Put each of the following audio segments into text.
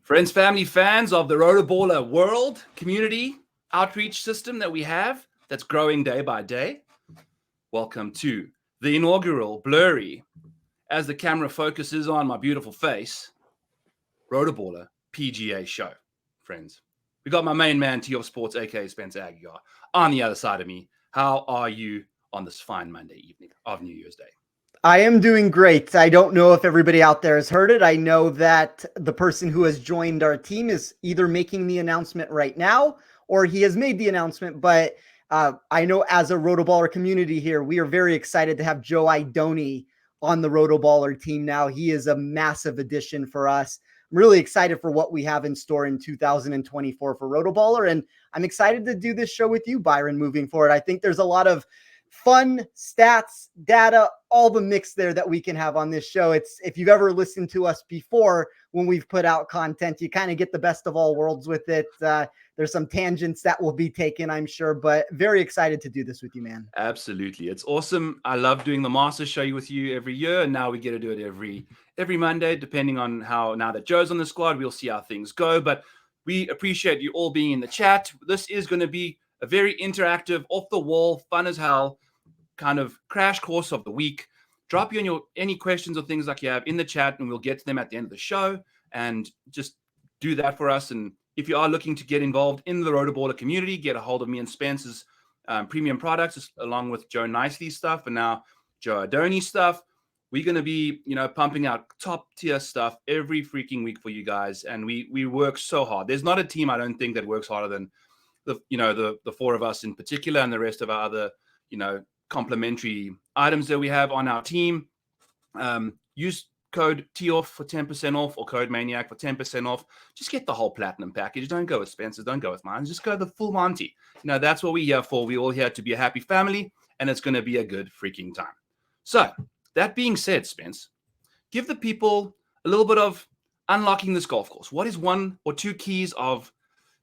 Friends, family, fans of the RotoBaller world community outreach system that we have that's growing day by day. Welcome to the inaugural blurry, as the camera focuses on my beautiful face, RotoBaller PGA show. Friends, we got my main man, T of Sports, aka Spencer Aguiar, on the other side of me. How are you on this fine Monday evening of New Year's Day? I am doing great. I don't know if everybody out there has heard it. I know that the person who has joined our team is either making the announcement right now or he has made the announcement. But I know as a RotoBaller community here, we are very excited to have Joe Idone on the RotoBaller team now. He is a massive addition for us. I'm really excited for what we have in store in 2024 for RotoBaller. And I'm excited to do this show with you, Byron, moving forward. I think there's a lot of fun stats, data, all the mix there that we can have on this show. It's, if you've ever listened to us before when we've put out content, you kind of get the best of all worlds with it. There's some tangents that will be taken, I'm sure, but very excited to do this with you, man. Absolutely. It's awesome. I love doing the Master Show with you every year, and now we get to do it every Monday, depending on how, now that Joe's on the squad, we'll see how things go. But we appreciate you all being in the chat. This is going to be a very interactive, off-the-wall, fun as hell kind of crash course of the week. Drop you any questions or things like you have in the chat, and we'll get to them at the end of the show. And just do that for us. And if you are looking to get involved in the RotoBaller community, get a hold of me and Spencer's premium products, along with Joe Nicely's stuff and now Joe Idone stuff. We're going to be, pumping out top tier stuff every freaking week for you guys. And we work so hard. There's not a team, I don't think, that works harder than the four of us in particular, and the rest of our other, complementary items that we have on our team. Use code TOFF for 10% off, or code Maniac for 10% off. Just get the whole platinum package. Don't go with Spencer's, don't go with mine. Just go the full Monty. That's what we're here for. We're all here to be a happy family, and it's going to be a good freaking time. So that being said, Spence, give the people a little bit of unlocking this golf course. What is one or two keys of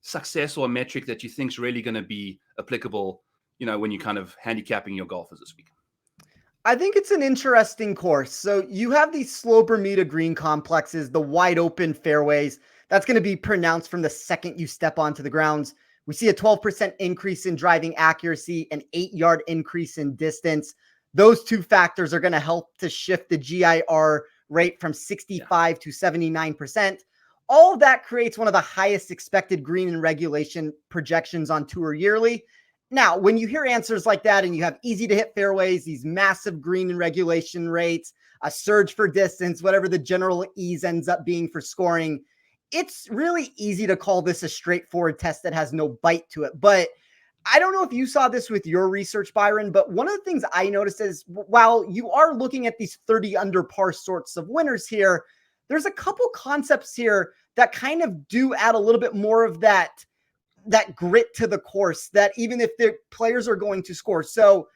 success or a metric that you think is really going to be applicable, when you're kind of handicapping your golfers this week? I think it's an interesting course. So you have these slow Bermuda green complexes, the wide open fairways. That's going to be pronounced from the second you step onto the grounds. We see a 12% increase in driving accuracy, an 8-yard increase in distance. Those two factors are going to help to shift the GIR rate from 65 to 79%. All of that creates one of the highest expected green and regulation projections on tour yearly. Now, when you hear answers like that and you have easy to hit fairways, these massive green and regulation rates, a surge for distance, whatever the general ease ends up being for scoring, it's really easy to call this a straightforward test that has no bite to it. But I don't know if you saw this with your research, Byron, but one of the things I noticed is while you are looking at these 30 under par sorts of winners here, there's a couple concepts here that kind of do add a little bit more of that grit to the course, that even if the players are going to score. So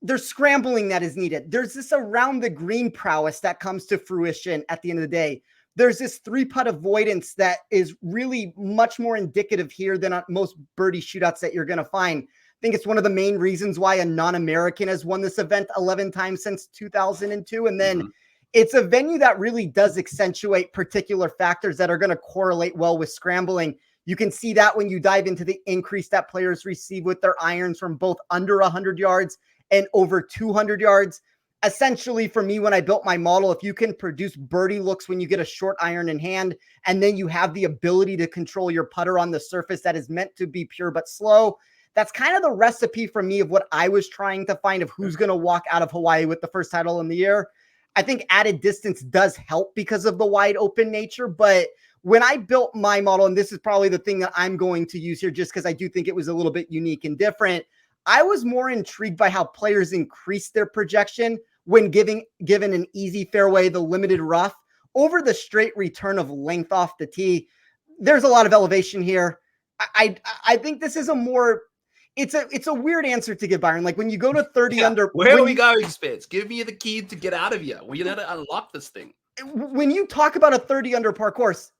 there's scrambling that is needed. There's this around the green prowess that comes to fruition at the end of the day. There's this 3-putt avoidance that is really much more indicative here than most birdie shootouts that you're going to find. I think it's one of the main reasons why a non-American has won this event 11 times since 2002. And then it's a venue that really does accentuate particular factors that are going to correlate well with scrambling. You can see that when you dive into the increase that players receive with their irons from both under 100 yards and over 200 yards. Essentially, for me, when I built my model, if you can produce birdie looks when you get a short iron in hand, and then you have the ability to control your putter on the surface that is meant to be pure but slow, that's kind of the recipe for me of what I was trying to find of who's going to walk out of Hawaii with the first title in the year. I think added distance does help because of the wide open nature, but when I built my model, and this is probably the thing that I'm going to use here just because I do think it was a little bit unique and different, I was more intrigued by how players increased their projection when given an easy fairway, the limited rough, over the straight return of length off the tee. There's a lot of elevation here. I think this is a more, it's a weird answer to give, Byron. Like when you go to 30 under. Where are we going, Spence? Give me the key to get out of here. We got to unlock this thing. When you talk about a 30 under par course,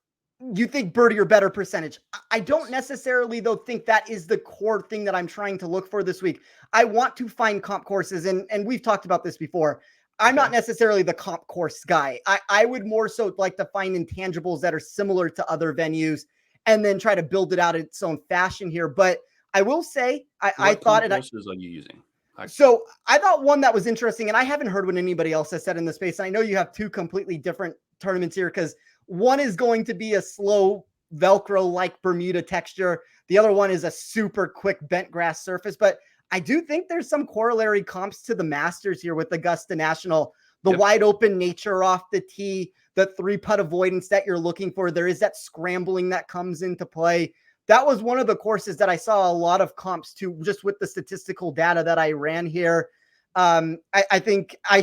you think birdie or better percentage. I don't necessarily, though, think that is the core thing that I'm trying to look for this week. I want to find comp courses, and we've talked about this before. I'm not necessarily the comp course guy. I would more so like to find intangibles that are similar to other venues and then try to build it out in its own fashion here. But I will say, I thought What it. courses are you using? So I thought one that was interesting, and I haven't heard what anybody else has said in the space. And I know you have two completely different tournaments here because one is going to be a slow Velcro-like Bermuda texture. The other one is a super quick bent grass surface. But I do think there's some corollary comps to the Masters here with Augusta National. The wide open nature off the tee, the 3-putt avoidance that you're looking for. There is that scrambling that comes into play. That was one of the courses that I saw a lot of comps to, just with the statistical data that I ran here. I think I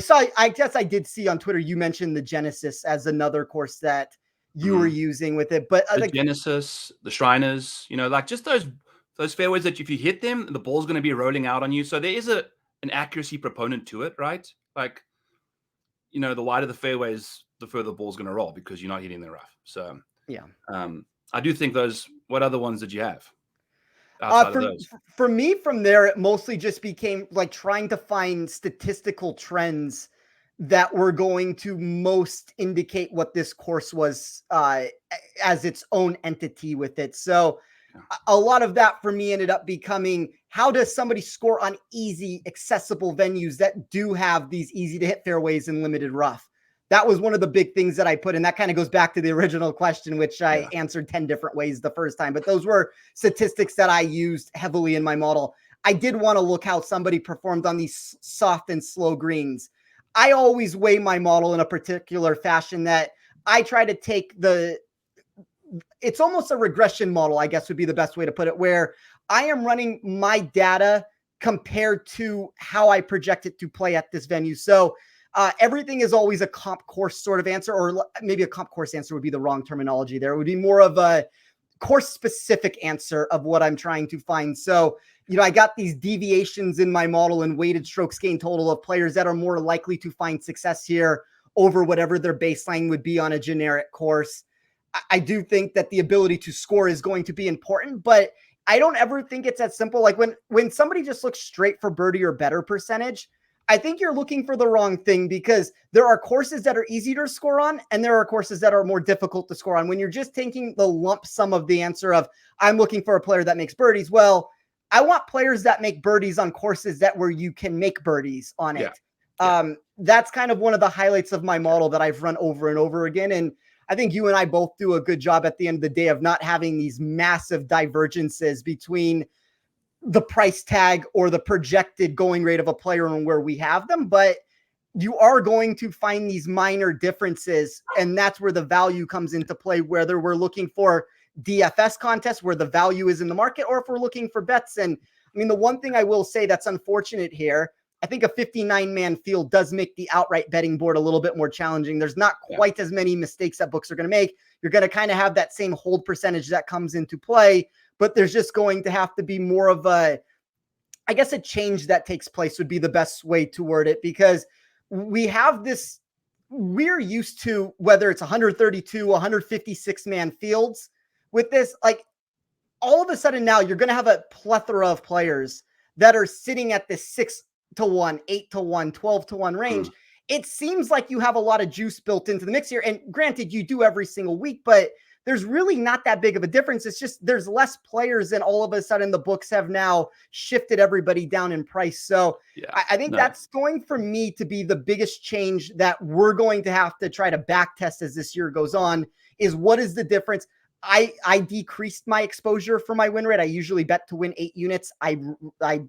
guess I did see on Twitter, you mentioned the Genesis as another course that you were using with it. But the Genesis, the Shriners, like just those fairways that if you hit them, the ball's going to be rolling out on you. So there is an accuracy proponent to it, right? Like, the wider the fairways, the further the ball's going to roll because you're not hitting the rough. So yeah. I do think those. What other ones did you have? For me, from there, it mostly just became like trying to find statistical trends that were going to most indicate what this course was as its own entity with it. So a lot of that for me ended up becoming, how does somebody score on easy, accessible venues that do have these easy to hit fairways and limited rough? That was one of the big things that I put in. That kind of goes back to the original question, which I answered 10 different ways the first time. But those were statistics that I used heavily in my model. I did want to look how somebody performed on these soft and slow greens. I always weigh my model in a particular fashion that I try to take it's almost a regression model, I guess would be the best way to put it, where I am running my data compared to how I project it to play at this venue. So everything is always a comp course sort of answer, or maybe a comp course answer would be the wrong terminology there. It would be more of a course specific answer of what I'm trying to find. So, I got these deviations in my model and weighted strokes gain total of players that are more likely to find success here over whatever their baseline would be on a generic course. I do think that the ability to score is going to be important, but I don't ever think it's that simple. Like when somebody just looks straight for birdie or better percentage, I think you're looking for the wrong thing, because there are courses that are easier to score on and there are courses that are more difficult to score on. When you're just taking the lump sum of the answer of, I'm looking for a player that makes birdies. Well, I want players that make birdies on courses where you can make birdies on it. That's kind of one of the highlights of my model that I've run over and over again. And I think you and I both do a good job at the end of the day of not having these massive divergences between the price tag or the projected going rate of a player and where we have them, but you are going to find these minor differences. And that's where the value comes into play, whether we're looking for DFS contests where the value is in the market, or if we're looking for bets. And I mean, the one thing I will say that's unfortunate here, I think a 59-man field does make the outright betting board a little bit more challenging. There's not quite as many mistakes that books are going to make. You're going to kind of have that same hold percentage that comes into play, but there's just going to have to be more of a change that takes place would be the best way to word it, because we have this, we're used to, whether it's 132, 156 man fields with this, like all of a sudden now you're going to have a plethora of players that are sitting at this 6-1, 8-1, 12-1 range. It seems like you have a lot of juice built into the mix here. And granted, you do every single week, but there's really not that big of a difference. It's just there's less players, and all of a sudden the books have now shifted everybody down in price. So I think that's going for me to be the biggest change that we're going to have to try to back test as this year goes on, is what is the difference? I decreased my exposure for my win rate. I usually bet to win 8 units. I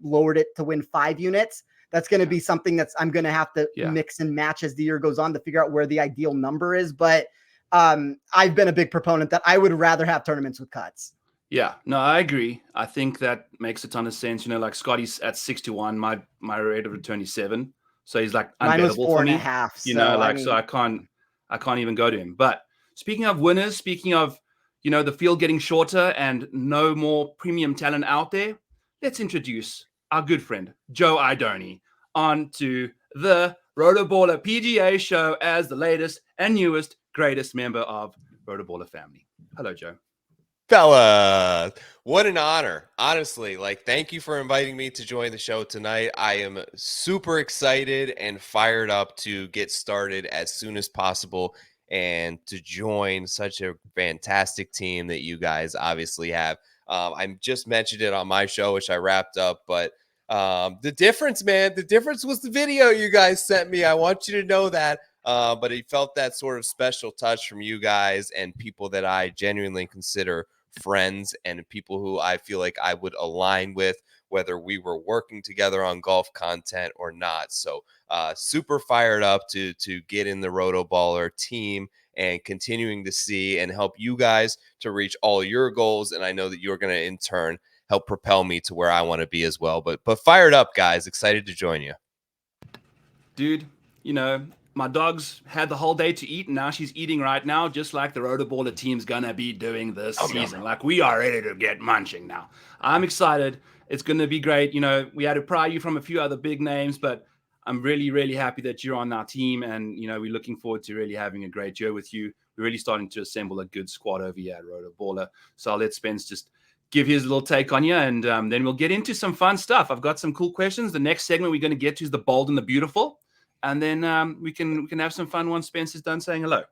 lowered it to win 5 units. That's going to be something I'm going to have to mix and match as the year goes on to figure out where the ideal number is. But I've been a big proponent that I would rather have tournaments with cuts. Yeah, no, I agree. I think that makes a ton of sense. Like Scotty's at 6-1. My rate of return is 7. So he's like unbettable for me. 4.5. So I can't even go to him. But speaking of winners, speaking of, the field getting shorter and no more premium talent out there, let's introduce our good friend, Joe Idone, onto the RotoBaller PGA show as the latest and newest, greatest member of RotoBaller family. Hello, Joe. Fellas, what an honor. Honestly, thank you for inviting me to join the show tonight. I am super excited and fired up to get started as soon as possible and to join such a fantastic team that you guys obviously have. I just mentioned it on my show, which I wrapped up, but the difference, man, the difference was the video you guys sent me. I want you to know that. But he felt that sort of special touch from you guys and people that I genuinely consider friends and people who I feel like I would align with, whether we were working together on golf content or not. So super fired up to get in the RotoBaller team and continuing to see and help you guys to reach all your goals. And I know that you're going to in turn help propel me to where I want to be as well. But fired up, guys. Excited to join you. Dude, my dog's had the whole day to eat, and now she's eating right now, just like the RotoBaller team's gonna be doing this season. No. Like, we are ready to get munching now. I'm excited. It's gonna be great. We had to pry you from a few other big names, but I'm really, really happy that you're on our team, and we're looking forward to really having a great year with you. We're really starting to assemble a good squad over here at RotoBaller. So I'll let Spence just give his little take on you, and then we'll get into some fun stuff. I've got some cool questions. The next segment we're going to get to is the bold and the beautiful. And then we can have some fun once Spencer's done saying hello.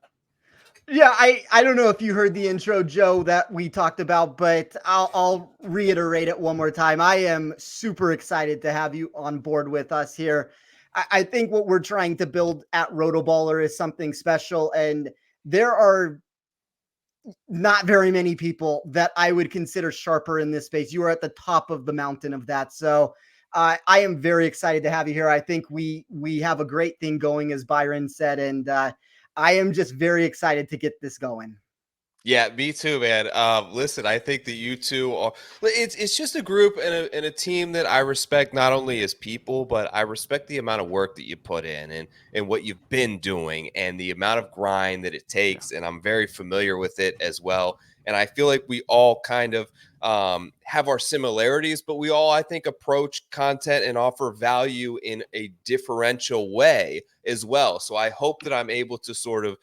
Yeah, I don't know if you heard the intro, Joe, that we talked about, but I'll reiterate it one more time. I am super excited to have you on board with us here. I think what we're trying to build at RotoBaller is something special, and there are not very many people that I would consider sharper in this space. You are at the top of the mountain of that. So I am very excited to have you here. I think we have a great thing going, as Byron said, and I am just very excited to get this going. Yeah, me too, man. Listen, I think that you two are. It's just a group and a team that I respect not only as people, but I respect the amount of work that you put in and what you've been doing and the amount of grind that it takes. And I'm very familiar with it as well. And I feel like we all kind of have our similarities, but we all, I think, approach content and offer value in a differential way as well. So I hope that I'm able to sort of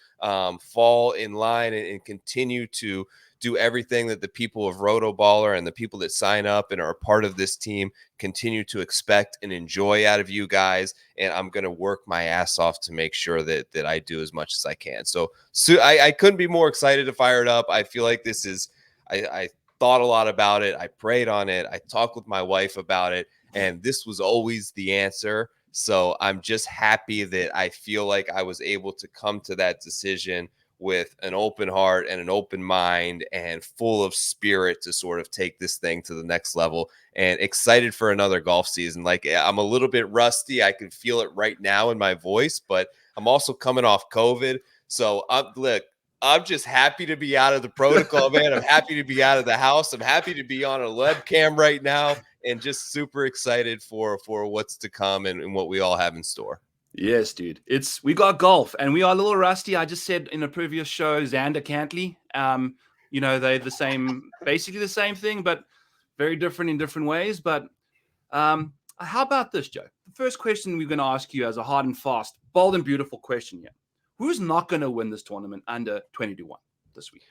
fall in line and continue to do everything that the people of RotoBaller and the people that sign up and are a part of this team continue to expect and enjoy out of you guys. And I'm going to work my ass off to make sure that I do as much as I can. So I couldn't be more excited to fire it up. I feel like this is, I thought a lot about it. I prayed on it. I talked with my wife about it, and this was always the answer. So I'm just happy that I feel like I was able to come to that decision with an open heart and an open mind and full of spirit to sort of take this thing to the next level, and excited for another golf season. Like, I'm a little bit rusty. I can feel it right now in my voice, but I'm also coming off COVID. So I'm just happy to be out of the protocol, man. I'm happy to be out of the house. I'm happy to be on a webcam right now and just super excited for what's to come and what we all have in store. Yes, dude. We got golf, and we are a little rusty. I just said in a previous show, Xander Cantley. They're basically the same thing, but very different in different ways. But how about this, Joe? The first question we're going to ask you as a hard and fast, bold and beautiful question here. Who's not going to win this tournament under 20-1 this week?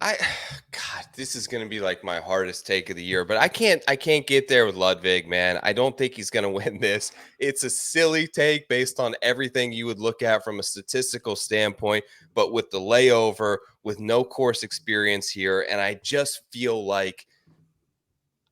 God, this is going to be like my hardest take of the year, but I can't get there with Ludwig, man. I don't think he's going to win this. It's a silly take based on everything you would look at from a statistical standpoint, but with the layover, with no course experience here. And I just feel like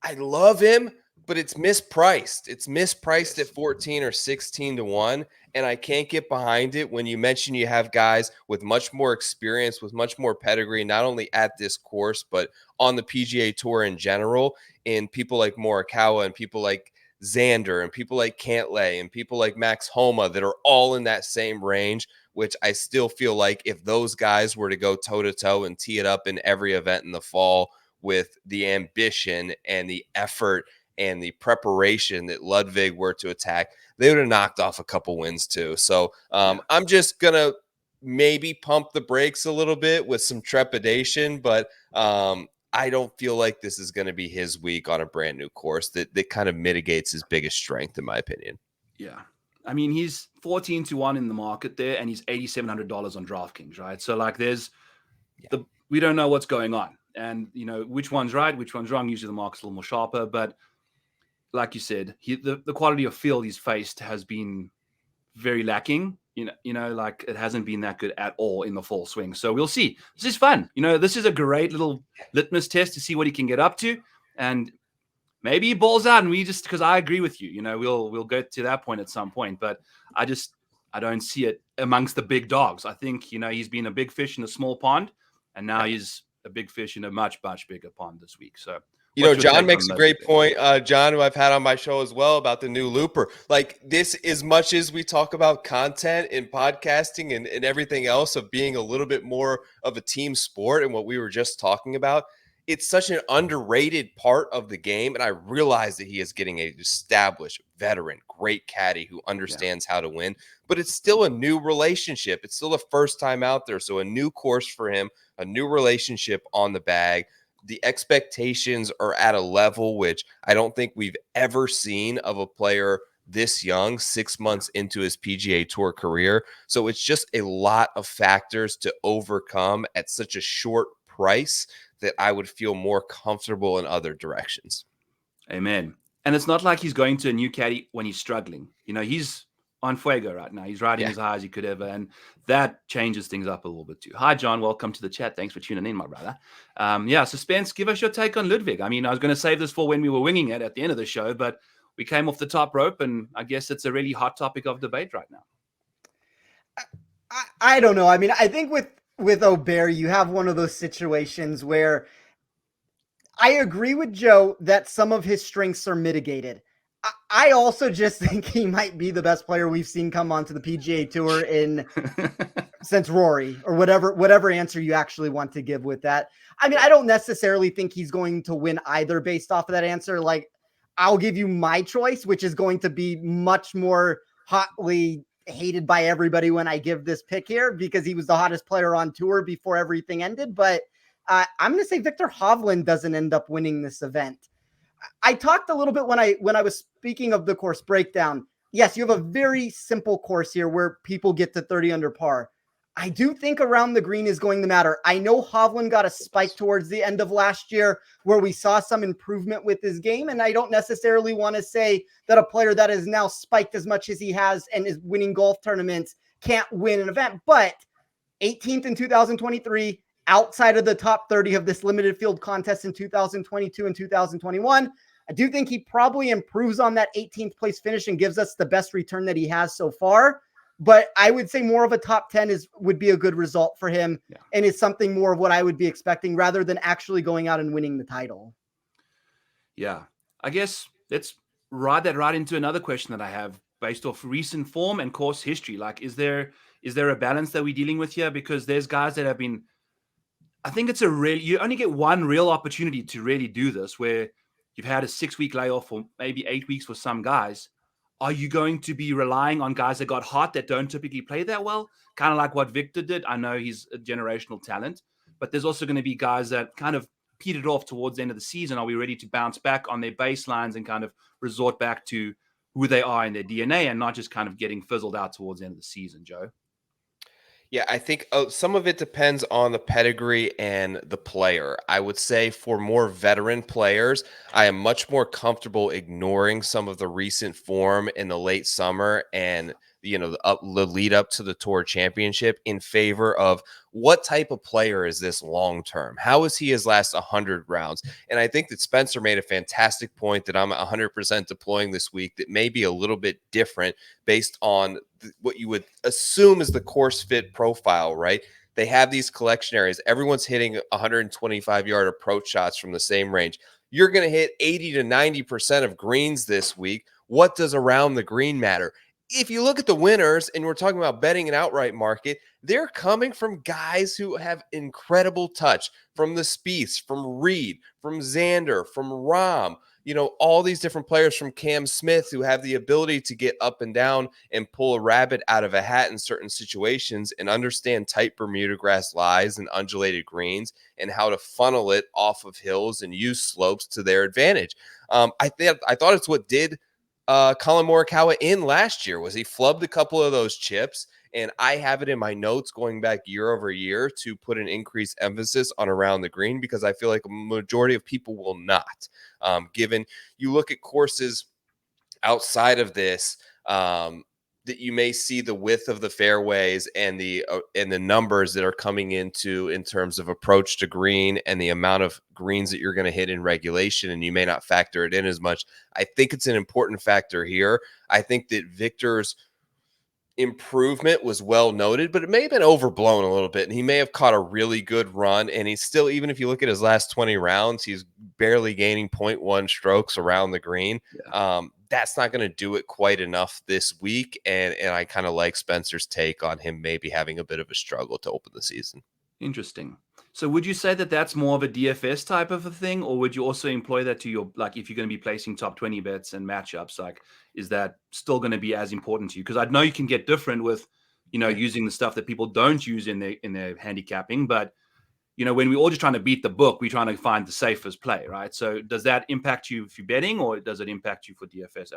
I love him, but it's mispriced. It's mispriced at 14 or 16-1. And I can't get behind it when you mention you have guys with much more experience, with much more pedigree, not only at this course, but on the PGA Tour in general, and people like Morikawa and people like Xander and people like Cantlay and people like Max Homa that are all in that same range, which I still feel like if those guys were to go toe-to-toe and tee it up in every event in the fall with the ambition and the effort and the preparation that Ludwig were to attack, they would have knocked off a couple wins too. So I'm just going to maybe pump the brakes a little bit with some trepidation, but I don't feel like this is going to be his week on a brand new course that kind of mitigates his biggest strength, in my opinion. Yeah. I mean, he's 14-1 in the market there, and he's $8,700 on DraftKings, right? So like we don't know what's going on. And, you know, which one's right, which one's wrong. Usually the market's a little more sharper. But like you said, the quality of field he's faced has been very lacking. Like it hasn't been that good at all in the full swing. So we'll see. This is fun. This is a great little litmus test to see what he can get up to. And maybe he balls out, and because I agree with you, we'll get to that point at some point. But I don't see it amongst the big dogs. I think, he's been a big fish in a small pond, and now he's a big fish in a much, much bigger pond this week. So, John makes a great point. John, who I've had on my show as well, about the new looper. Like this, as much as we talk about content and podcasting and everything else of being a little bit more of a team sport and what we were just talking about, it's such an underrated part of the game. And I realize that he is getting an established veteran, great caddy who understands how to win, but it's still a new relationship. It's still the first time out there. So a new course for him, a new relationship on the bag. The expectations are at a level which I don't think we've ever seen of a player this young, 6 months into his PGA Tour career. So it's just a lot of factors to overcome at such a short price that I would feel more comfortable in other directions. Amen. And it's not like he's going to a new caddy when he's struggling. He's on fuego right now. He's riding as high as he could ever, and that changes things up a little bit too. Hi, John. Welcome to the chat. Thanks for tuning in, my brother. Suspense, give us your take on Ludwig. I mean, I was going to save this for when we were winging it at the end of the show, but we came off the top rope, and I guess it's a really hot topic of debate right now. I don't know. I mean, I think with Aubert, you have one of those situations where I agree with Joe that some of his strengths are mitigated. I also just think he might be the best player we've seen come onto the PGA Tour since Rory, or whatever answer you actually want to give with that. I mean, I don't necessarily think he's going to win either based off of that answer. Like, I'll give you my choice, which is going to be much more hotly hated by everybody when I give this pick here, because he was the hottest player on tour before everything ended. But I'm going to say Victor Hovland doesn't end up winning this event. I talked a little bit when I was speaking of the course breakdown. Yes, you have a very simple course here where people get to 30 under par. I do think around the green is going to matter. I know Hovland got a spike towards the end of last year where we saw some improvement with his game, and I don't necessarily want to say that a player that is now spiked as much as he has and is winning golf tournaments can't win an event. But 18th in 2023, outside of the top 30 of this limited field contest in 2022 and 2021. I do think he probably improves on that 18th place finish and gives us the best return that he has so far. But I would say more of a top 10 would be a good result for him, and is something more of what I would be expecting rather than actually going out and winning the title. Yeah, I guess let's ride that right into another question that I have based off recent form and course history. Like, is there a balance that we're dealing with here? Because there's guys that have been, I think you only get one real opportunity to really do this, where you've had a 6-week layoff or maybe 8 weeks for some guys. Are you going to be relying on guys that got hot that don't typically play that well? Kind of like what Victor did. I know he's a generational talent, but there's also going to be guys that kind of petered off towards the end of the season. Are we ready to bounce back on their baselines and kind of resort back to who they are in their DNA, and not just kind of getting fizzled out towards the end of the season, Joe? Yeah, I think some of it depends on the pedigree and the player. I would say for more veteran players, I am much more comfortable ignoring some of the recent form in the late summer and the lead up to the Tour Championship in favor of what type of player is this long term? How is he his last 100 rounds? And I think that Spencer made a fantastic point that I'm 100% deploying this week that may be a little bit different based on what you would assume is the course fit profile, right? They have these collection areas. Everyone's hitting 125-yard approach shots from the same range. You're going to hit 80 to 90% of greens this week. What does around the green matter? If you look at the winners, and we're talking about betting and outright market, they're coming from guys who have incredible touch, from the Spieths, from Reed, from Xander, from Rahm, all these different players, from Cam Smith, who have the ability to get up and down and pull a rabbit out of a hat in certain situations and understand tight Bermuda grass lies and undulated greens and how to funnel it off of hills and use slopes to their advantage. I thought it's what did Colin Morikawa in last year. Was he flubbed a couple of those chips And I have it in my notes going back year over year to put an increased emphasis on around the green, because I feel like a majority of people will not. Given you look at courses outside of this, that you may see the width of the fairways and the numbers that are coming into in terms of approach to green and the amount of greens that you're going to hit in regulation, and you may not factor it in as much. I think it's an important factor here. I think that Victor's improvement was well noted, but it may have been overblown a little bit, and he may have caught a really good run, and he's still, even if you look at his last 20 rounds, he's barely gaining 0.1 strokes around the green. That's not going to do it quite enough this week, and I kind of like Spencer's take on him maybe having a bit of a struggle to open the season. Interesting. So would you say that that's more of a DFS type of a thing, or would you also employ that to your, like, if you're going to be placing top 20 bets and matchups, like, is that still going to be as important to you? Because I know you can get different with, using the stuff that people don't use in their handicapping, but when we're all just trying to beat the book, we're trying to find the safest play, right? So does that impact you if you're betting, or does it impact you for DFS?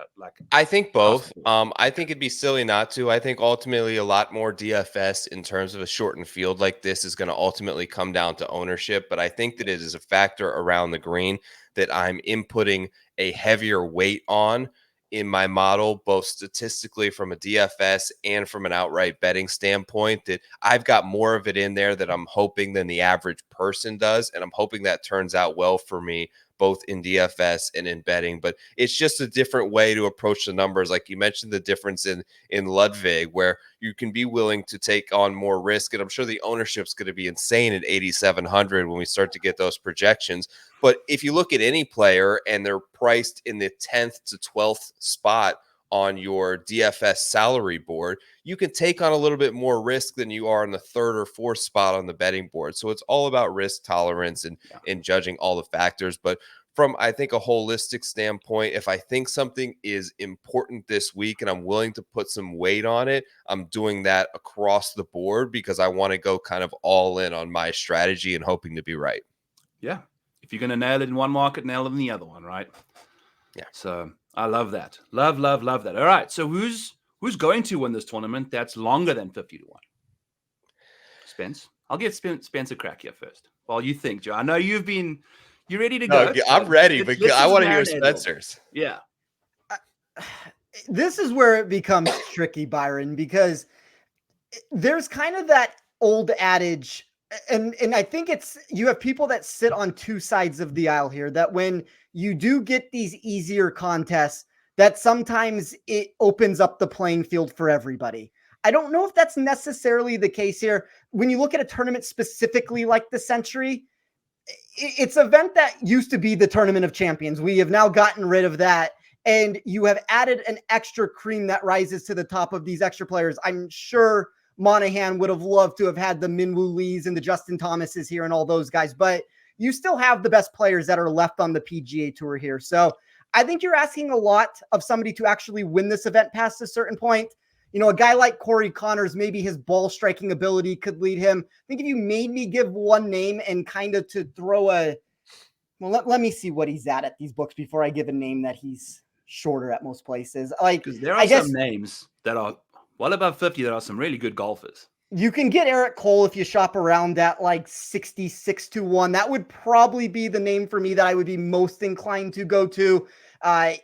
I think both. I think it'd be silly not to. I think ultimately a lot more DFS in terms of a shortened field like this is going to ultimately come down to ownership. But I think that it is a factor around the green that I'm inputting a heavier weight on in my model, both statistically from a DFS and from an outright betting standpoint, that I've got more of it in there that I'm hoping than the average person does. And I'm hoping that turns out well for me, both in DFS and in betting. But it's just a different way to approach the numbers. Like you mentioned, the difference in Ludwig, where you can be willing to take on more risk. And I'm sure the ownership's going to be insane at 8,700 when we start to get those projections. But if you look at any player and they're priced in the 10th to 12th spot on your DFS salary board, you can take on a little bit more risk than you are in the 3rd or 4th spot on the betting board. So it's all about risk tolerance and judging all the factors. But from, I think, a holistic standpoint, if I think something is important this week and I'm willing to put some weight on it, I'm doing that across the board because I want to go kind of all in on my strategy and hoping to be right. Yeah. If you're going to nail it in one market, nail it in the other one, right? Yeah. So I love that. Love that. All right. So who's going to win this tournament that's longer than 50 to 1? Spence. I'll get Spence a crack here first. While you think, Joe. I know you're ready to go. I'm ready, but I want to hear Spencer's. Yeah. This is where it becomes tricky, Byron, because there's kind of that old adage, and I think you have people that sit on two sides of the aisle here, that when you do get these easier contests, that sometimes it opens up the playing field for everybody. I don't know if that's necessarily the case here. When you look at a tournament specifically like the Sentry, it's an event that used to be the Tournament of Champions. We have now gotten rid of that, and you have added an extra cream that rises to the top of these extra players. I'm sure Monahan would have loved to have had the Minwoo Lees and the Justin Thomases here and all those guys, but you still have the best players that are left on the PGA Tour here. So I think you're asking a lot of somebody to actually win this event past a certain point. A guy like Corey Connors, maybe his ball striking ability could lead him. I think if you made me give one name and kind of to throw let me see what he's at these books before I give a name that he's shorter at most places. Because there are some names that are well above 50 that are some really good golfers. You can get Eric Cole if you shop around at like 66 to 1. That would probably be the name for me that I would be most inclined to go to.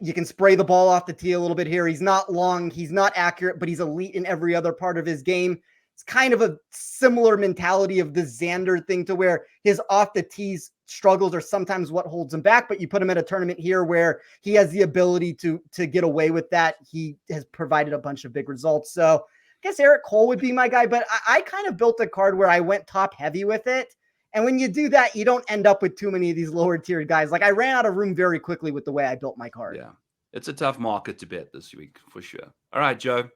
You can spray the ball off the tee a little bit here. He's not long, he's not accurate, but he's elite in every other part of his game. It's kind of a similar mentality of the Xander thing, to where his off the tees struggles are sometimes what holds him back, but you put him at a tournament here where he has the ability to get away with that. He has provided a bunch of big results. So I guess Eric Cole would be my guy, but I kind of built a card where I went top heavy with it. And when you do that, you don't end up with too many of these lower tiered guys. Like, I ran out of room very quickly with the way I built my card. Yeah. It's a tough market to bet this week for sure. All right, Joe.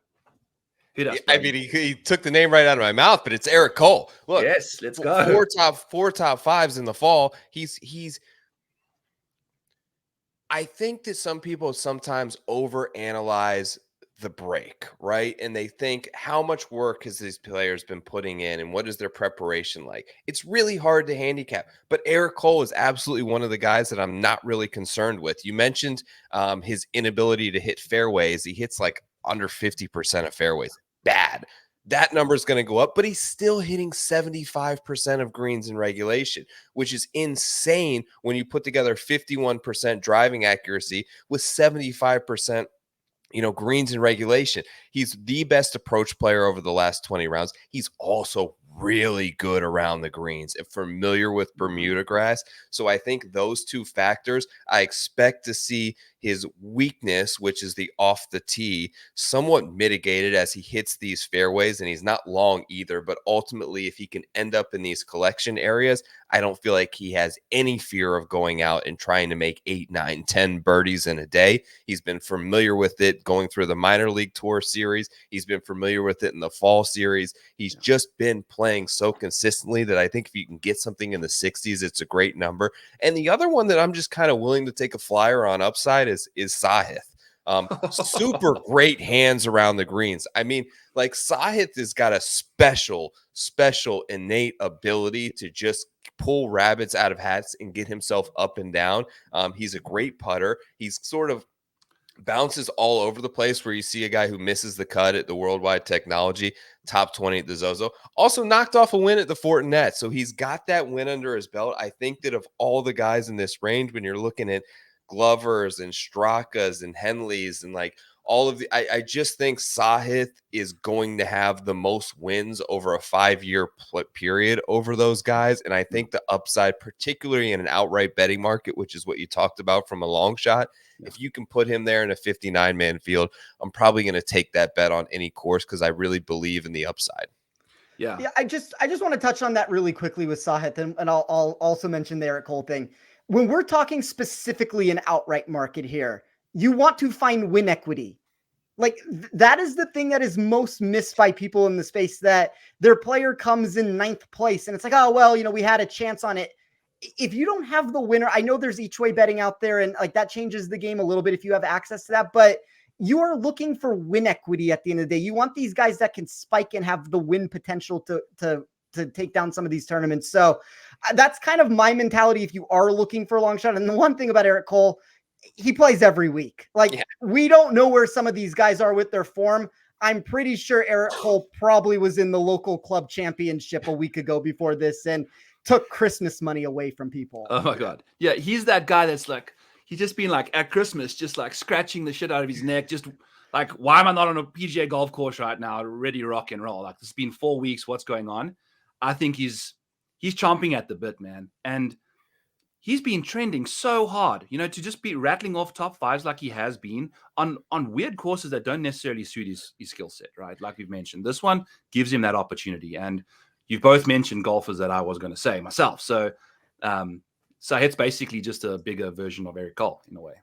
Hit us, I mean, he took the name right out of my mouth, but it's Eric Cole. Look, yes, let's go. Four top fives in the fall. He's I think that some people sometimes overanalyze the break, right? And they think, how much work has these players been putting in and what is their preparation like? It's really hard to handicap, but Eric Cole is absolutely one of the guys that I'm not really concerned with. You mentioned his inability to hit fairways. He hits like under 50% of fairways. Bad. that number is going to go up, but he's still hitting 75% of greens in regulation, which is insane when you put together 51% driving accuracy with 75% greens in regulation. He's the best approach player over the last 20 rounds. He's also really good around the greens and familiar with Bermuda grass. So I think those two factors, I expect to see his weakness, which is the off the tee, somewhat mitigated as he hits these fairways, and he's not long either. But ultimately, if he can end up in these collection areas, I don't feel like he has any fear of going out and trying to make 8, 9, 10 birdies in a day. He's been familiar with it going through the minor league tour series. He's been familiar with it in the fall series. He's just been playing so consistently that I think if you can get something in the 60s, it's a great number. And the other one that I'm just kind of willing to take a flyer on upside is Sahith. Super great hands around the greens. I mean, like, Sahith has got a special innate ability to just pull rabbits out of hats and get himself up and down. He's a great putter. He's sort of bounces all over the place, where you see a guy who misses the cut at the Worldwide Technology, top 20 at the Zozo. Also knocked off a win at the Fortinet. So he's got that win under his belt. I think that of all the guys in this range, when you're looking at Glovers and Strakas and Henleys and like all of the, I just think Sahith is going to have the most wins over a 5-year period over those guys. And I think the upside, particularly in an outright betting market, which is what you talked about from a long shot, if you can put him there in a 59-man field, I'm probably going to take that bet on any course because I really believe in the upside. Yeah. I just want to touch on that really quickly with Sahith, and I'll also mention the Eric Cole thing. When we're talking specifically an outright market here, you want to find win equity. Like, that is the thing that is most missed by people in the space, that their player comes in 9th place and it's like, oh, well, we had a chance on it. If you don't have the winner, I know there's each way betting out there, and like that changes the game a little bit if you have access to that, but you are looking for win equity at the end of the day. You want these guys that can spike and have the win potential to take down some of these tournaments. So that's kind of my mentality if you are looking for a long shot. And the one thing about Eric Cole, he plays every week. Like, we don't know where some of these guys are with their form. I'm pretty sure Eric Cole probably was in the local club championship a week ago before this and took Christmas money away from people. Oh my God. Yeah. He's that guy that's like, he's just been like at Christmas, just like scratching the shit out of his neck. Just like, why am I not on a PGA golf course right now? Ready to rock and roll. Like, it's been 4 weeks. What's going on? I think he's chomping at the bit, man. And he's been trending so hard, to just be rattling off top 5s like he has been on weird courses that don't necessarily suit his skill set, right? Like we've mentioned, this one gives him that opportunity. And you've both mentioned golfers that I was going to say myself. So it's basically just a bigger version of Eric Cole in a way.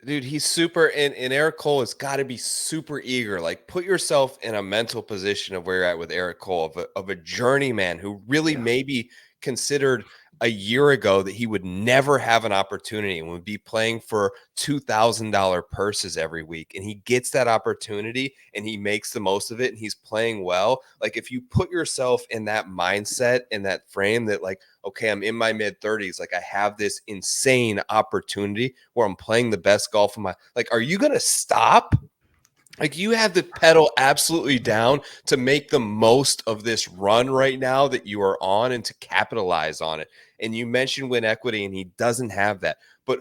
Dude, he's super, and Eric Cole has got to be super eager. Like, put yourself in a mental position of where you're at with Eric Cole, of a journeyman who really maybe considered a year ago that he would never have an opportunity and would be playing for $2,000 purses every week. And he gets that opportunity and he makes the most of it and he's playing well. Like, if you put yourself in that mindset, in that frame that like, okay, I'm in my mid-30s. Like, I have this insane opportunity where I'm playing the best golf of my, like, are you going to stop? Like, you have the pedal absolutely down to make the most of this run right now that you are on and to capitalize on it. And you mentioned win equity, and he doesn't have that. But,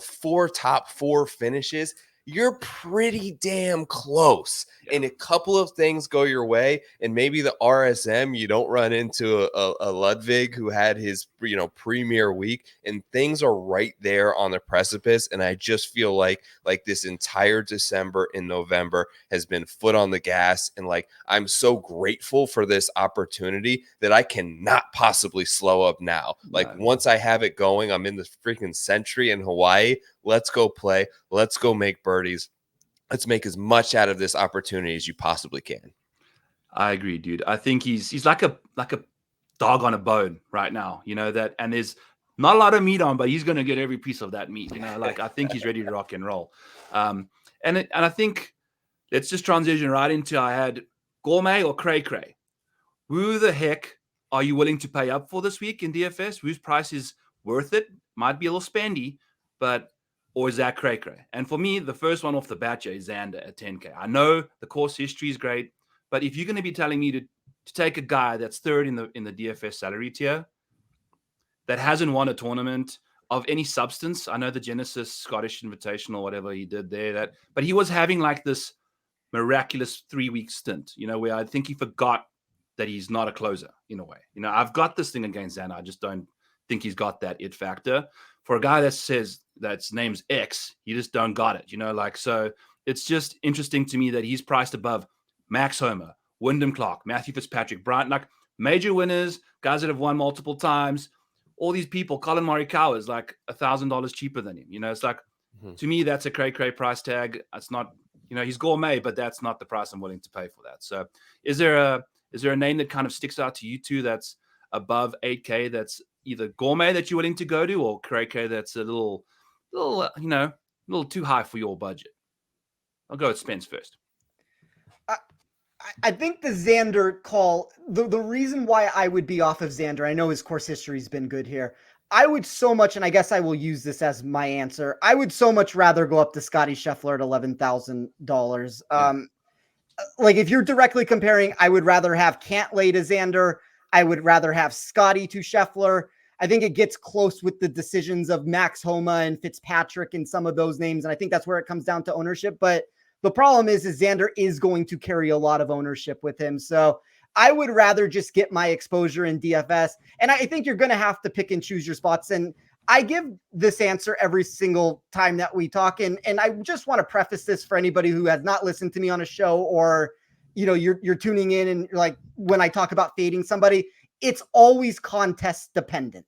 4 top 4 finishes, you're pretty damn close. Yeah. And a couple of things go your way, and maybe the RSM, you don't run into a Ludwig who had his, premier week, and things are right there on the precipice. And I just feel like this entire December and November has been foot on the gas. And like, I'm so grateful for this opportunity that I cannot possibly slow up now. Like, once I have it going, I'm in the freaking Sentry in Hawaii. Let's go play. Let's go make birdies. Let's make as much out of this opportunity as you possibly can. I agree, dude. I think he's like a dog on a bone right now, that, and there's not a lot of meat on, but he's going to get every piece of that meat, like, I think he's ready to rock and roll. And I think let's just transition right into, I had Gourmet or Cray Cray. Who the heck are you willing to pay up for this week in DFS? Whose price is worth it? Might be a little spendy, or is that Cray Cray? And for me, the first one off the bat is Xander at 10K. I know the course history is great, But if you're going to be telling me to take a guy that's third in the DFS salary tier that hasn't won a tournament of any substance, I know the Genesis Scottish Invitational, whatever he did there, but he was having like this miraculous 3-week stint, where I think he forgot that he's not a closer in a way. I've got this thing against Xander. I just don't think he's got that it factor. For a guy that says that's name's X, you just don't got it, so it's just interesting to me that he's priced above Max Homer, Wyndham Clark, Matthew Fitzpatrick, Brian, like major winners, guys that have won multiple times. All these people, Colin Morikawa is like $1,000 cheaper than him. It's like, to me, that's a cray price tag. It's not, he's gourmet, but that's not the price I'm willing to pay for that. So is there a name that kind of sticks out to you two that's above 8K that's either gourmet that you're willing to go to, or cray that's a little too high for your budget? I'll go with Spence first. I think the Xander call, the reason why I would be off of Xander, I know his course history has been good here. I would so much, and I guess I will use this as my answer, I would so much rather go up to Scotty Scheffler at $11,000. Like if you're directly comparing, I would rather have Cantlay to Xander. I would rather have Scotty to Scheffler. I think it gets close with the decisions of Max Homa and Fitzpatrick and some of those names. And I think that's where it comes down to ownership. But the problem is Xander is going to carry a lot of ownership with him. So I would rather just get my exposure in DFS. And I think you're going to have to pick and choose your spots. And I give this answer every single time that we talk. And I just want to preface this for anybody who has not listened to me on a show, or, you're tuning in and you're like, when I talk about fading somebody, it's always contest dependent.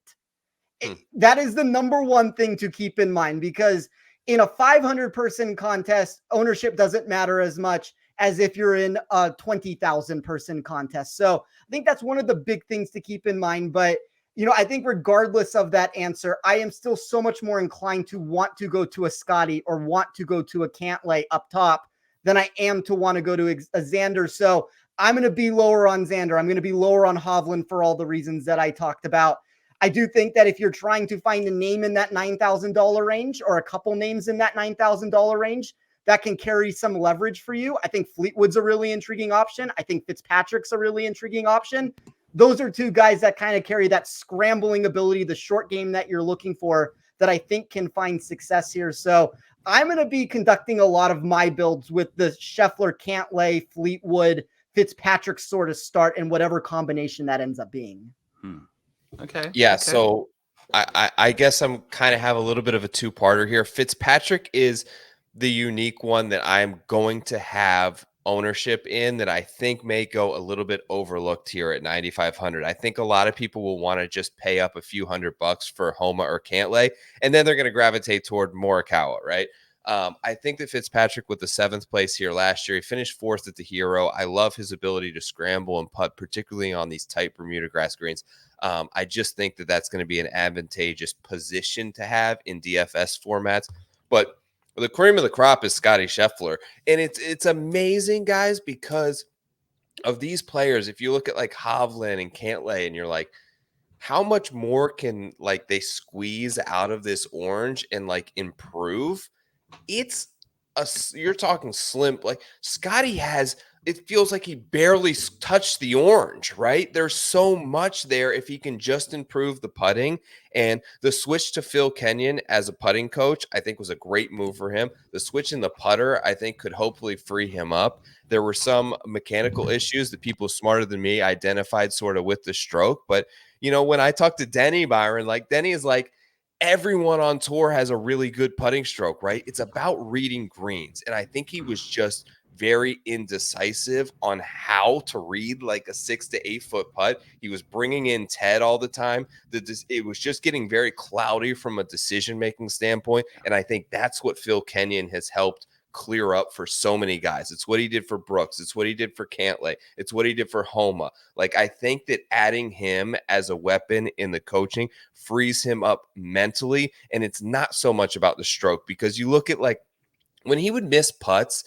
That is the number one thing to keep in mind, because in a 500 person contest, ownership doesn't matter as much as if you're in a 20,000 person contest. So I think that's one of the big things to keep in mind. But, I think regardless of that answer, I am still so much more inclined to want to go to a Scotty or want to go to a Cantlay up top than I am to want to go to a Xander. So I'm going to be lower on Xander. I'm going to be lower on Hovland for all the reasons that I talked about. I do think that if you're trying to find a name in that $9,000 range, or a couple names in that $9,000 range that can carry some leverage for you, I think Fleetwood's a really intriguing option. I think Fitzpatrick's a really intriguing option. Those are two guys that kind of carry that scrambling ability, the short game that you're looking for, that I think can find success here. So I'm going to be conducting a lot of my builds with the Scheffler, Cantlay, Fleetwood, Fitzpatrick sort of start, and whatever combination that ends up being. Okay. Yeah. Okay. So I guess I'm kind of have a little bit of a two-parter here. Fitzpatrick is the unique one that I'm going to have ownership in, that I think may go a little bit overlooked here at 9,500. I think a lot of people will want to just pay up a few $100 for Homa or Cantlay, and then they're going to gravitate toward Morikawa, right? I think that Fitzpatrick, with the 7th place here last year, he finished 4th at the Hero. I love his ability to scramble and putt, particularly on these tight Bermuda grass greens. I just think that that's going to be an advantageous position to have in DFS formats. But the cream of the crop is Scotty Scheffler. And it's amazing, guys, because of these players. If you look at like Hovland and Cantlay, and you're like, how much more can like they squeeze out of this orange and like improve? You're talking slim. Like Scotty has, it feels like he barely touched the orange, right? There's so much there if he can just improve the putting. And the switch to Phil Kenyon as a putting coach, I think, was a great move for him. The switch in the putter, I think, could hopefully free him up. There were some mechanical issues that people smarter than me identified sort of with the stroke. But, when I talked to Denny, Byron, like Denny is like, everyone on tour has a really good putting stroke, right? It's about reading greens. And I think he was just very indecisive on how to read like a 6 to 8 foot putt. He was bringing in Ted all the time. It was just getting very cloudy from a decision-making standpoint. And I think that's what Phil Kenyon has helped clear up for so many guys. It's what he did for Brooks. It's what he did for Cantlay. It's what he did for Homa. Like, I think that adding him as a weapon in the coaching frees him up mentally. And it's not so much about the stroke, because you look at like when he would miss putts,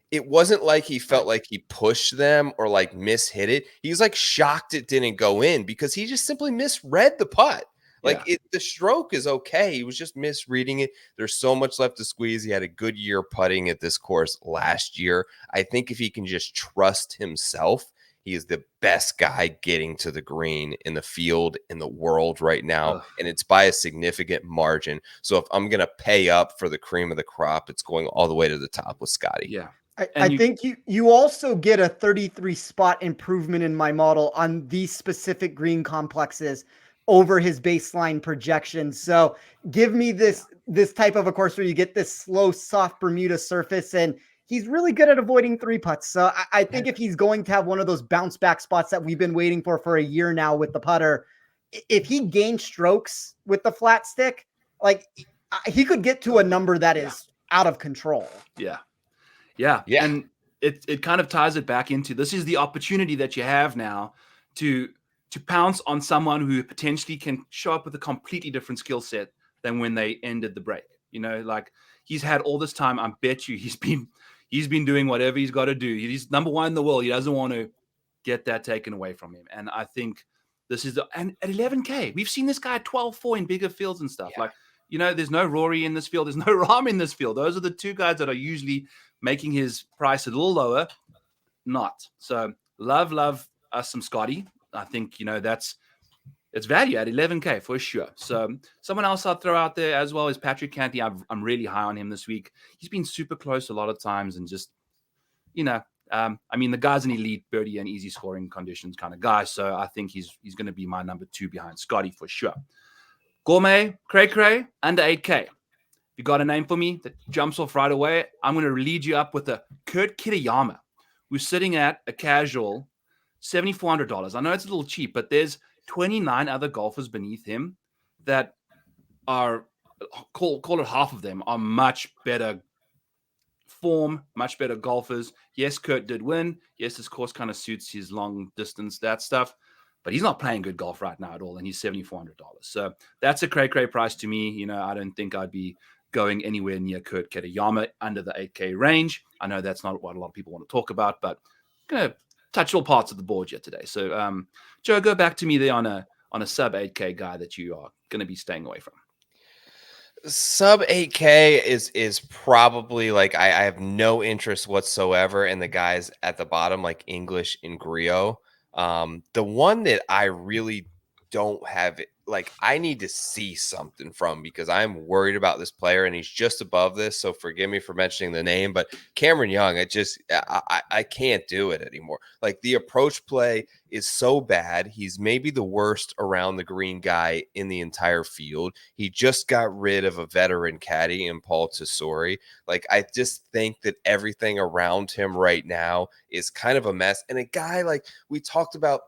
it wasn't like he felt like he pushed them or like mishit it. He was like shocked it didn't go in because he just simply misread the putt. Like the stroke is okay. He was just misreading it. There's so much left to squeeze. He had a good year putting at this course last year. I think if he can just trust himself, he is the best guy getting to the green in the field, in the world right now. And it's by a significant margin. So if I'm going to pay up for the cream of the crop, it's going all the way to the top with Scotty. Yeah. I think you also get a 33 spot improvement in my model on these specific green complexes over his baseline projections. So give me this type of a course where you get this slow, soft Bermuda surface, and he's really good at avoiding 3-putts. So I think if he's going to have one of those bounce back spots that we've been waiting for a year now with the putter, if he gains strokes with the flat stick, like he could get to a number that is out of control. Yeah. And it kind of ties it back into, this is the opportunity that you have now to pounce on someone who potentially can show up with a completely different skill set than when they ended the break. Like he's had all this time. I bet you he's been doing whatever he's got to do. He's number one in the world. He doesn't want to get that taken away from him. And I think this is and at 11K, we've seen this guy at 12-4 in bigger fields and stuff. Like, there's no Rory in this field. There's no Rahm in this field. Those are the two guys that are usually making his price a little lower. Not. So love us some Scotty. I think, it's value at 11K for sure. So someone else I'll throw out there as well is Patrick Cantley. I'm really high on him this week. He's been super close a lot of times and just, the guy's an elite birdie and easy scoring conditions kind of guy. So I think he's going to be my number 2 behind Scotty for sure. Gourmet, Cray, under 8K. You got a name for me that jumps off right away? I'm going to lead you up with a Kurt Kitayama, who's sitting at a casual $7,400. I know it's a little cheap, but there's 29 other golfers beneath him that are, call it half of them, are much better form, much better golfers. Yes, Kurt did win. Yes, this course kind of suits his long distance, that stuff. But he's not playing good golf right now at all, and he's $7,400. So that's a cray price to me. I don't think I'd be going anywhere near Kurt Kitayama under the 8K range. I know that's not what a lot of people want to talk about, but I'm going to touch all parts of the board here today. So, Joe, go back to me there on a sub 8K guy that you are going to be staying away from. Sub 8K is probably like I have no interest whatsoever in the guys at the bottom, like English and Griot. The one that I really don't have, like, I need to see something from, because I'm worried about this player and he's just above this. So forgive me for mentioning the name, but Cameron Young, I can't do it anymore. Like, the approach play is so bad. He's maybe the worst around the green guy in the entire field. He just got rid of a veteran caddy in Paul Tesori. Like, I just think that everything around him right now is kind of a mess. And a guy like we talked about,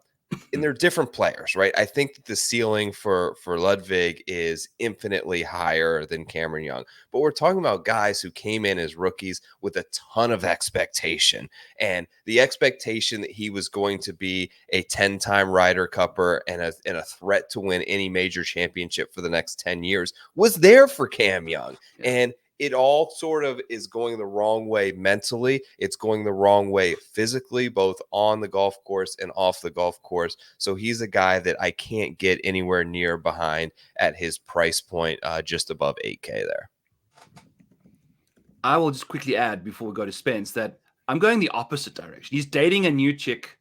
and they're different players, right? I think that the ceiling for Ludwig is infinitely higher than Cameron Young. But we're talking about guys who came in as rookies with a ton of expectation. And the expectation that he was going to be a 10-time Ryder Cupper and a threat to win any major championship for the next 10 years was there for Cam Young. Yeah. And it all sort of is going the wrong way mentally. It's going the wrong way physically, both on the golf course and off the golf course. So he's a guy that I can't get anywhere near behind at his price point, just above 8K there. I will just quickly add before we go to Spence that I'm going the opposite direction. He's dating a new chick.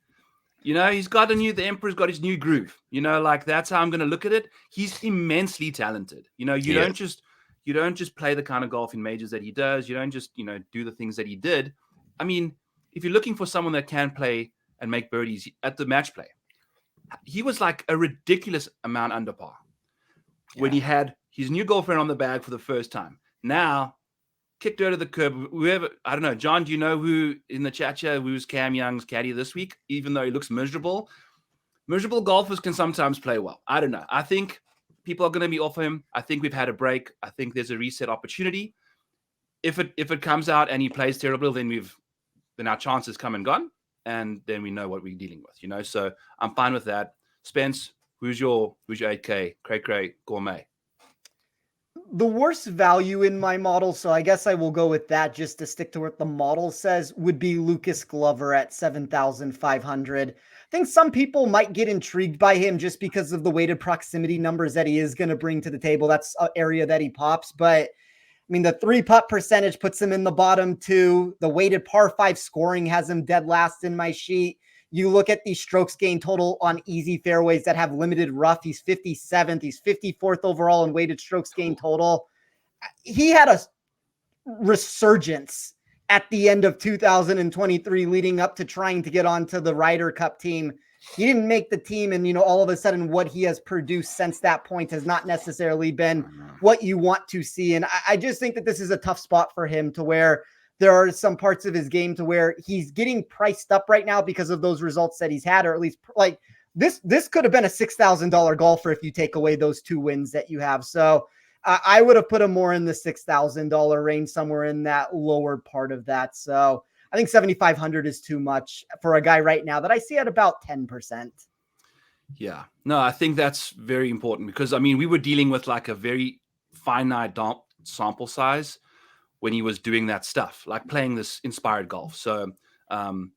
The Emperor's got his new groove. Like, that's how I'm going to look at it. He's immensely talented. You don't just play the kind of golf in majors that he does. You don't just, do the things that he did. I mean, if you're looking for someone that can play and make birdies at the match play, he was like a ridiculous amount under par when he had his new girlfriend on the bag for the first time. Now, kicked her to the curb. Whoever, I don't know, John, do you know who in the chat here who's Cam Young's caddy this week, even though he looks miserable? Miserable golfers can sometimes play well. I don't know. I think people are going to be off him. I think we've had a break. I think there's a reset opportunity. If it comes out and he plays terrible, then our chances come and gone, and then we know what we're dealing with. So I'm fine with that. Spence, who's your 8K? Cray Gourmet. The worst value in my model, so I guess I will go with that just to stick to what the model says, would be Lucas Glover at 7,500. I think some people might get intrigued by him just because of the weighted proximity numbers that he is going to bring to the table. That's an area that he pops. But I mean, the 3-putt percentage puts him in the bottom 2. The weighted par 5 scoring has him dead last in my sheet. You look at the strokes gain total on easy fairways that have limited rough. He's 57th. He's 54th overall in weighted strokes gain total. He had a resurgence at the end of 2023 leading up to trying to get onto the Ryder Cup team. He didn't make the team, and all of a sudden what he has produced since that point has not necessarily been what you want to see. And I just think that this is a tough spot for him, to where there are some parts of his game to where he's getting priced up right now because of those results that he's had, or at least like this could have been a $6,000 golfer if you take away those 2 wins that you have. So I would have put him more in the $6,000 range, somewhere in that lower part of that. So I think 7,500 is too much for a guy right now that I see at about 10%. Yeah, no, I think that's very important because, I mean, we were dealing with like a very finite sample size when he was doing that stuff, like playing this inspired golf. So I'm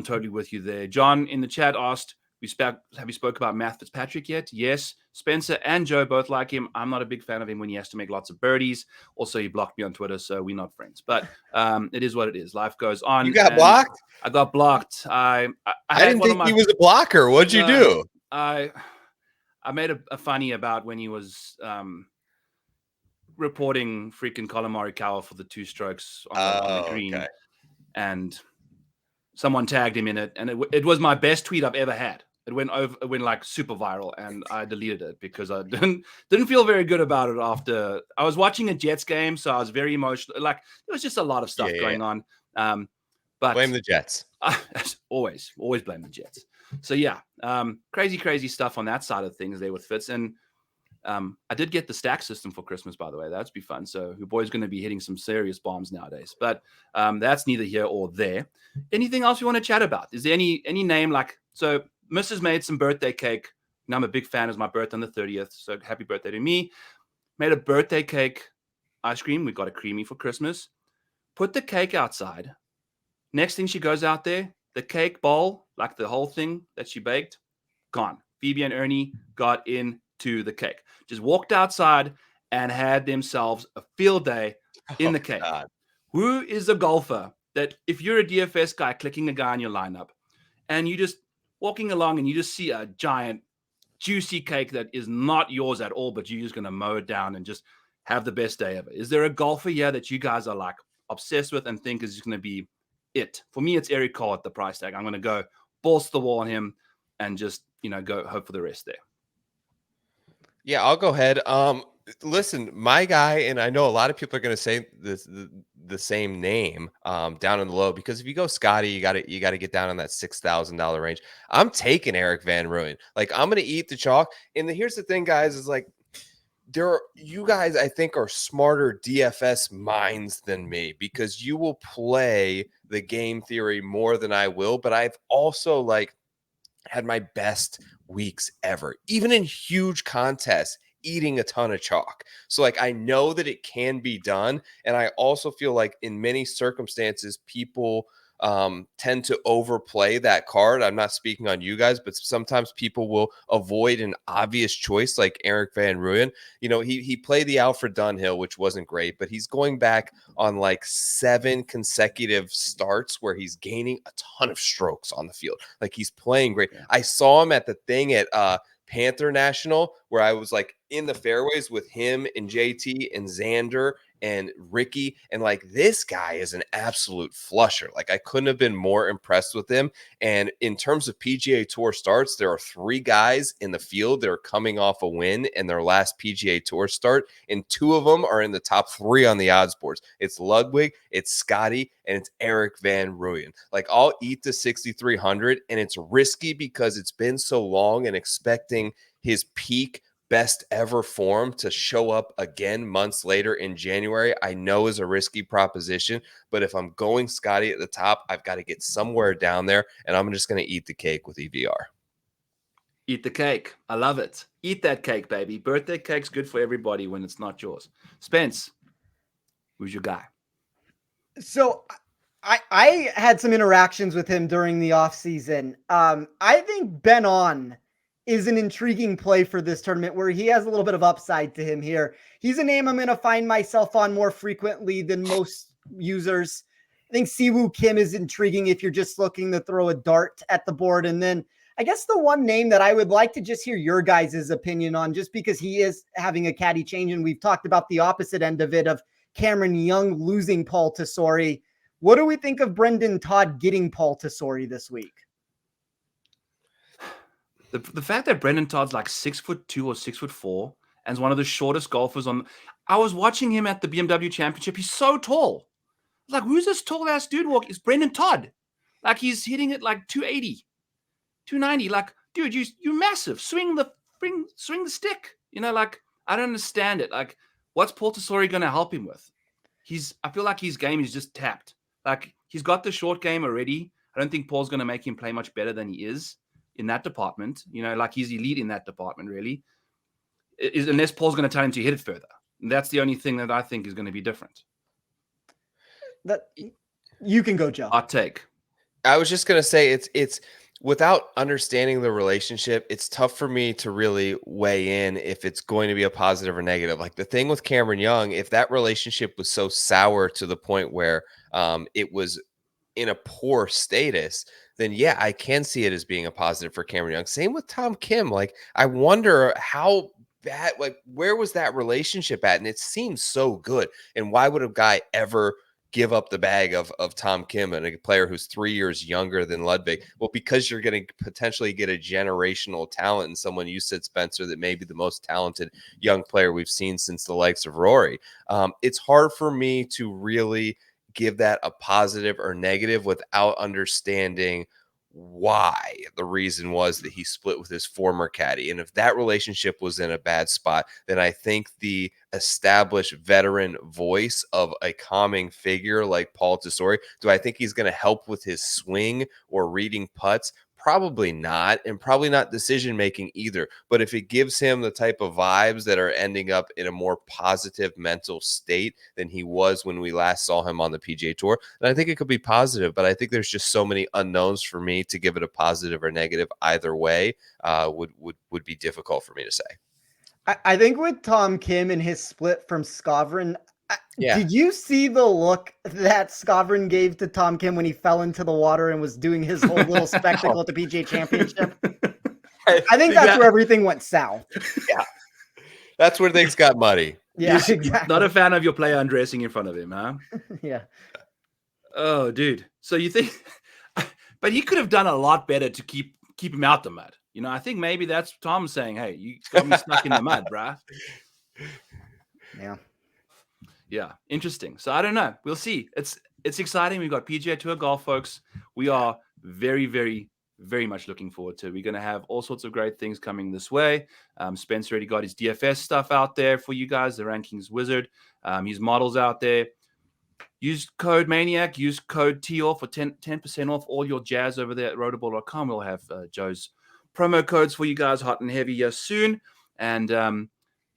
totally with you there. John in the chat asked, have you spoke about Matt Fitzpatrick yet? Yes. Spencer and Joe both like him. I'm not a big fan of him when he has to make lots of birdies. Also, he blocked me on Twitter, so we're not friends. But it is what it is. Life goes on. You got blocked? I got blocked. I didn't think he was a blocker. What'd you do? I made a funny about when he was reporting freaking Colin Morikawa for the 2 strokes on the green. Okay. And someone tagged him in it, and it was my best tweet I've ever had. It went like super viral, and I deleted it because I didn't feel very good about it after. I was watching a Jets game, so I was very emotional. Like, there was just a lot of stuff going on. But blame the Jets. Always blame the Jets. So yeah, crazy stuff on that side of things there with Fitz. And I did get the stack system for Christmas, by the way. That'd be fun. So your boy's going to be hitting some serious bombs nowadays. But that's neither here or there. Anything else you want to chat about? Is there any name like, so Mrs. made some birthday cake. And I'm a big fan. It's my birthday on the 30th. So happy birthday to me. Made a birthday cake ice cream. We got a creamy for Christmas. Put the cake outside. Next thing she goes out there, the cake bowl, like the whole thing that she baked, gone. Phoebe and Ernie got into the cake. Just walked outside and had themselves a field day in the cake. God. Who is a golfer that if you're a DFS guy clicking a guy in your lineup and you just walking along and you just see a giant juicy cake that is not yours at all, but you're just going to mow it down and just have the best day ever? Is there a golfer here that you guys are like obsessed with and think is just going to be it? For me, it's Eric Cole at the price tag. I'm going to go balls to the wall on him and just, go hope for the rest there. Yeah, I'll go ahead. Listen, my guy, and I know a lot of people are going to say this, the same name down in the low, because if you go Scotty, you got to get down in that $6,000 range. I'm taking Eric Van Rooyen. Like, I'm going to eat the chalk. And here's the thing, guys, is like, you guys, I think, are smarter DFS minds than me, because you will play the game theory more than I will. But I've also had my best weeks ever, even in huge contests, eating a ton of chalk. So I know that it can be done. And I also feel like in many circumstances, people tend to overplay that card. I'm not speaking on you guys, but sometimes people will avoid an obvious choice like Eric Van Rooyen. He played the Alfred Dunhill, which wasn't great, but he's going back on 7 consecutive starts where he's gaining a ton of strokes on the field. He's playing great. Yeah. I saw him at the thing at Panther National, where I was in the fairways with him and JT and Xander and Ricky, and this guy is an absolute flusher. I couldn't have been more impressed with him. And in terms of PGA Tour starts, there are 3 guys in the field that are coming off a win in their last PGA Tour start, and 2 of them are in the top 3 on the odds boards. It's Ludwig, it's Scotty, and it's Eric Van Rooyen. I'll eat the 6,300, and it's risky because it's been so long, and expecting his peak best ever form to show up again months later in January, I know is a risky proposition. But if I'm going Scotty at the top, I've got to get somewhere down there, and I'm just going to eat the cake with EVR. Eat the cake. I love it. Eat that cake, baby. Birthday cake's good for everybody when it's not yours. Spence, who's your guy? So I had some interactions with him during the offseason. I think Ben On is an intriguing play for this tournament where he has a little bit of upside to him here. He's a name I'm going to find myself on more frequently than most users. I think Siwoo Kim is intriguing if you're just looking to throw a dart at the board. And then I guess the one name that I would like to just hear your guys' opinion on, just because he is having a caddy change, and we've talked about the opposite end of it of Cameron Young losing Paul Tesori. What do we think of Brendan Todd getting Paul Tesori this week? The fact that Brendan Todd's like 6'2" or 6'4" and is one of the shortest golfers on. I was watching him at the BMW Championship. He's so tall. I was like, who's this tall ass dude walking? It's Brendan Todd. Like he's hitting it like 280, 290. Like, dude, you're massive. Swing the stick. Like I don't understand it. Like, what's Paul Tesori going to help him with? I feel like his game is just tapped. Like he's got the short game already. I don't think Paul's going to make him play much better than he is in that department. Like he's elite in that department, really. Unless Paul's going to tell him to hit it further. And that's the only thing that I think is going to be different. That you can go, Joe. Hot take. I was just going to say it's without understanding the relationship, it's tough for me to really weigh in if it's going to be a positive or negative. Like the thing with Cameron Young, if that relationship was so sour to the point where it was in a poor status, then yeah, I can see it as being a positive for Cameron Young. Same with Tom Kim. Like I wonder how bad, like where was that relationship at? And it seems so good. And why would a guy ever give up the bag of Tom Kim and a player who's 3 years younger than Ludwig? Well, because you're going to potentially get a generational talent and someone, you said, Spencer, that may be the most talented young player we've seen since the likes of Rory. It's hard for me to really give that a positive or negative without understanding why the reason was that he split with his former caddy. And if that relationship was in a bad spot, then I think the established veteran voice of a calming figure like Paul Tesori, do I think he's going to help with his swing or reading putts? Probably not, and probably not decision-making either. But if it gives him the type of vibes that are ending up in a more positive mental state than he was when we last saw him on the PGA Tour, then I think it could be positive. But I think there's just so many unknowns for me to give it a positive or negative either way would be difficult for me to say. I think with Tom Kim and his split from Skovron, Yeah. Did you see the look that Skovron gave to Tom Kim when he fell into the water and was doing his whole little spectacle at the PGA Championship? I think that's where everything went south. Yeah. That's where things got muddy. Yeah, exactly. Not a fan of your player undressing in front of him, huh? Yeah. Oh, dude. So you think, but he could have done a lot better to keep him out the mud. I think maybe that's Tom saying, "Hey, you got me stuck in the mud, bruh." Yeah. Yeah, interesting. So I don't know. We'll see. It's exciting. We've got PGA Tour golf, folks. We are very, very, very much looking forward to it. We're going to have all sorts of great things coming this way. Spencer already got his DFS stuff out there for you guys, the Rankings Wizard. His models out there. Use code Maniac. Use code TOR for 10% off all your jazz over there at RotoBaller.com. We'll have Joe's promo codes for you guys hot and heavy here soon. And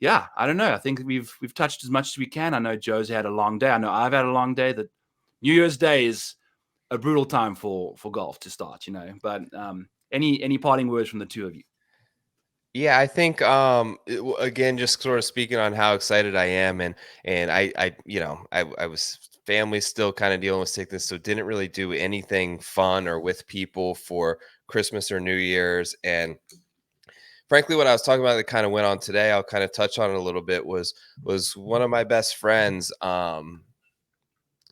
yeah, I don't know. I think we've touched as much as we can. I know Joe's had a long day. I know I've had a long day. That New Year's Day is a brutal time for golf to start, But any parting words from the two of you? Yeah, I think again, just sort of speaking on how excited I am, and I was family still kind of dealing with sickness, so didn't really do anything fun or with people for Christmas or New Year's. And frankly, what I was talking about that kind of went on today, I'll kind of touch on it a little bit, was one of my best friends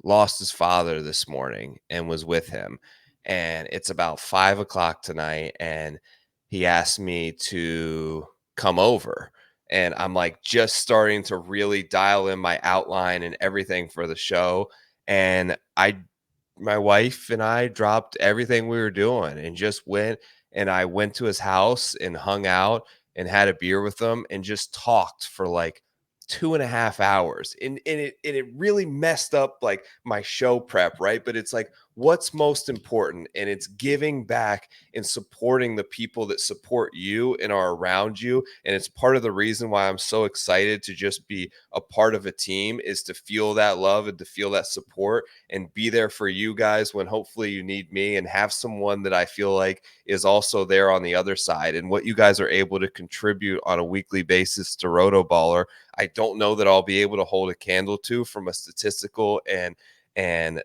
lost his father this morning and was with him. And it's about 5:00 tonight. And he asked me to come over. And I'm like just starting to really dial in my outline and everything for the show. And my wife and I dropped everything we were doing and just went. And I went to his house and hung out and had a beer with him and just talked for like 2.5 hours. And it really messed up like my show prep, right? But it's like, what's most important, and it's giving back and supporting the people that support you and are around you. And it's part of the reason why I'm so excited to just be a part of a team, is to feel that love and to feel that support and be there for you guys when hopefully you need me, and have someone that I feel like is also there on the other side. And what you guys are able to contribute on a weekly basis to RotoBaller, I don't know that I'll be able to hold a candle to from a statistical and an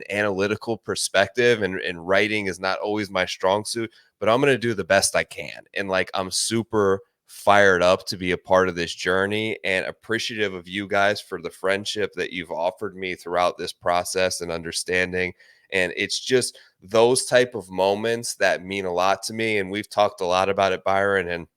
analytical perspective, and writing is not always my strong suit, but I'm going to do the best I can. And like, I'm super fired up to be a part of this journey, and appreciative of you guys for the friendship that you've offered me throughout this process and understanding. And it's just those type of moments that mean a lot to me. And we've talked a lot about it, Byron, and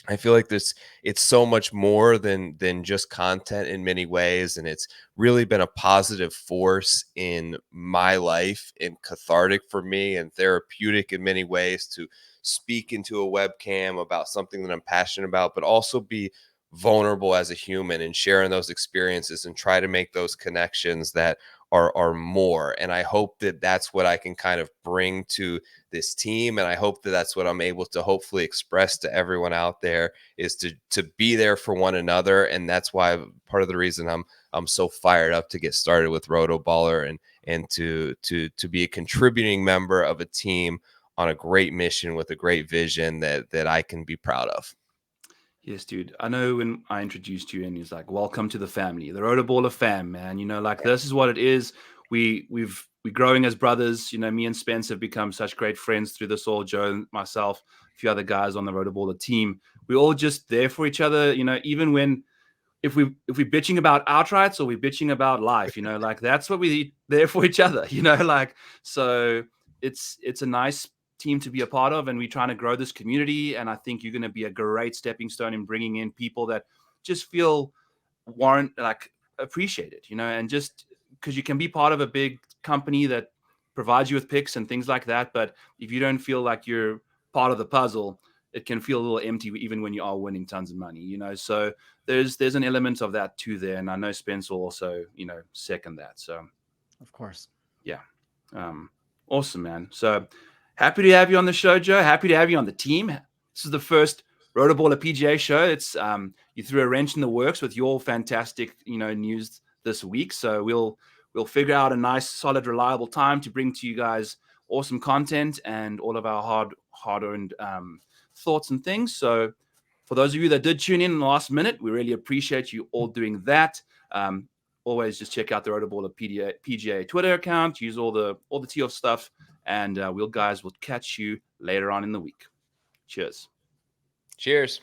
I feel like it's so much more than just content in many ways. And it's really been a positive force in my life, and cathartic for me, and therapeutic in many ways, to speak into a webcam about something that I'm passionate about, but also be vulnerable as a human and sharing those experiences and try to make those connections that are more. And I hope that that's what I can kind of bring to this team. And I hope that that's what I'm able to hopefully express to everyone out there, is to be there for one another. And that's why part of the reason I'm so fired up to get started with RotoBaller, and to be a contributing member of a team on a great mission with a great vision that I can be proud of. Yes, dude. I know when I introduced you and he's like, welcome to the family, the RotoBaller fam, man. Like, this is what it is. We're growing as brothers. Me and Spence have become such great friends through this all. Joe and myself, a few other guys on the RotoBaller team. We're all just there for each other, even when if we're bitching about outrights, or we're bitching about life, like, that's what we're there for each other, like, so it's a nice team to be a part of, and we're trying to grow this community. And I think you're going to be a great stepping stone in bringing in people that just feel appreciated, and just because you can be part of a big company that provides you with picks and things like that, but if you don't feel like you're part of the puzzle, it can feel a little empty, even when you are winning tons of money, so there's an element of that too there. And I know Spence will also, second that. So Of course. yeah. Awesome, man. So happy to have you on the show, Joe. Happy to have you on the team. This is the first RotoBaller PGA show. It's you threw a wrench in the works with your fantastic, news this week. So we'll figure out a nice, solid, reliable time to bring to you guys awesome content and all of our hard-earned thoughts and things. So for those of you that did tune in the last minute, we really appreciate you all doing that. Always just check out the RotoBaller PGA Twitter account. Use all the tee off stuff, and we'll catch you later on in the week. Cheers. Cheers.